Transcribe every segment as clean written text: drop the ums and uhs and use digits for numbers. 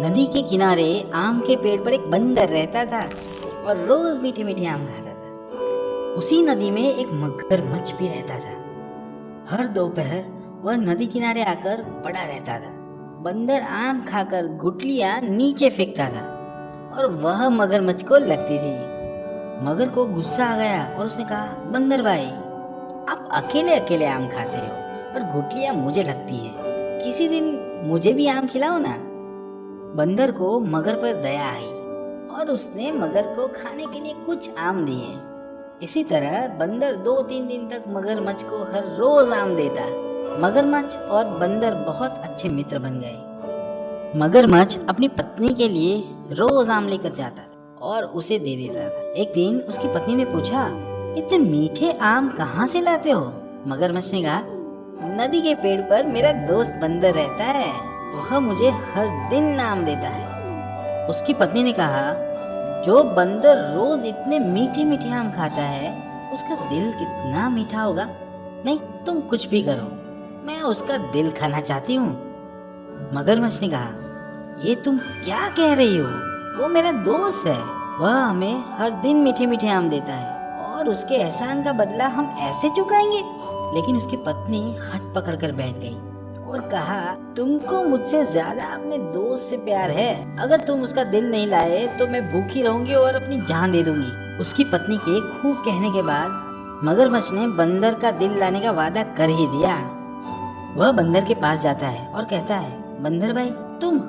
नदी के किनारे आम के पेड़ पर एक बंदर रहता था और रोज मीठे मीठे आम खाता था। उसी नदी में एक मगरमच्छ भी रहता था। हर दोपहर वह नदी किनारे आकर पड़ा रहता था। बंदर आम खाकर गुठलियां नीचे फेंकता था और वह मगरमच्छ को लगती थी। मगर को गुस्सा आ गया और उसने कहा, बंदर भाई, आप अकेले अकेले आम खाते हो और गुठलियां मुझे लगती है। किसी दिन मुझे भी आम खिलाओ ना। बंदर को मगर पर दया आई और उसने मगर को खाने के लिए कुछ आम दिए। इसी तरह बंदर 2-3 दिन तक मगरमच्छ को हर रोज आम देता। मगरमच्छ और बंदर बहुत अच्छे मित्र बन गए। मगरमच्छ अपनी पत्नी के लिए रोज आम लेकर जाता था और उसे दे देता था। एक दिन उसकी पत्नी ने पूछा, इतने मीठे आम कहाँ से लाते हो? मगरमच्छ ने कहा, नदी के पेड़ पर मेरा दोस्त बंदर रहता है, वह मुझे हर दिन नाम देता है। उसकी पत्नी ने कहा, जो बंदर रोज इतने मीठे मीठे आम खाता है उसका दिल कितना मीठा होगा। नहीं, तुम कुछ भी करो, मैं उसका दिल खाना चाहती हूँ। मगरमच्छ ने कहा, ये तुम क्या कह रही हो? वो मेरा दोस्त है, वह हमें हर दिन मीठे मीठे आम देता है और उसके एहसान का बदला हम ऐसे चुकाएंगे। लेकिन उसकी पत्नी हट पकड़ कर बैठ गई और कहा, तुमको मुझसे ज्यादा अपने दोस्त से प्यार है। अगर तुम उसका दिल नहीं लाए तो मैं भूखी रहूंगी और अपनी जान दे दूंगी। उसकी पत्नी के खूब कहने के बाद मगरमच्छ ने बंदर का दिल लाने का वादा कर ही दिया। वह बंदर के पास जाता है और कहता है, बंदर भाई, तुम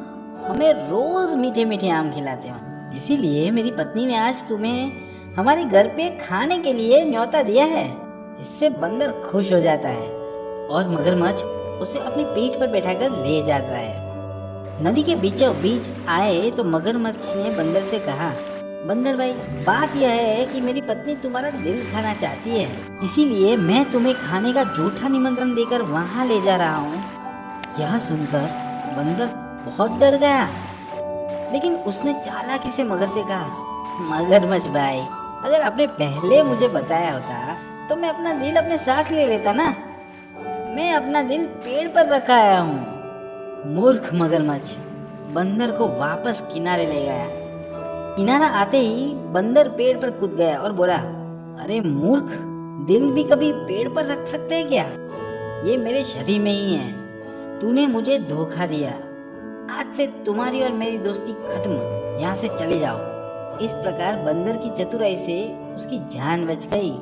हमें रोज मीठे मीठे आम खिलाते हो, इसीलिए मेरी पत्नी ने आज तुम्हें हमारे घर पे खाने के लिए न्योता दिया है। इससे बंदर खुश हो जाता है और मगरमच्छ उसे अपनी पीठ पर बैठाकर ले जाता है। नदी के बीचों बीच आए तो मगरमच्छ ने बंदर से कहा, बंदर भाई, बात यह है कि मेरी पत्नी तुम्हारा दिल खाना चाहती है, इसीलिए मैं तुम्हें खाने का झूठा निमंत्रण देकर वहाँ ले जा रहा हूँ। यह सुनकर बंदर बहुत डर गया, लेकिन उसने चालाकी से मगर से कहा, मगरमच्छ भाई, अगर आपने पहले मुझे बताया होता तो मैं अपना दिल अपने साथ ले लेता ना। मैं अपना दिल पेड़ पर रखा आया हूँ। मूर्ख मगरमच्छ बंदर को वापस किनारे ले गया। किनारा आते ही बंदर पेड़ पर कूद गया और बोला, अरे मूर्ख, दिल भी कभी पेड़ पर रख सकते हैं क्या? ये मेरे शरीर में ही है। तूने मुझे धोखा दिया। आज से तुम्हारी और मेरी दोस्ती खत्म। यहाँ से चले जाओ। इस प्रकार बंदर की चतुराई से उसकी जान बच गई।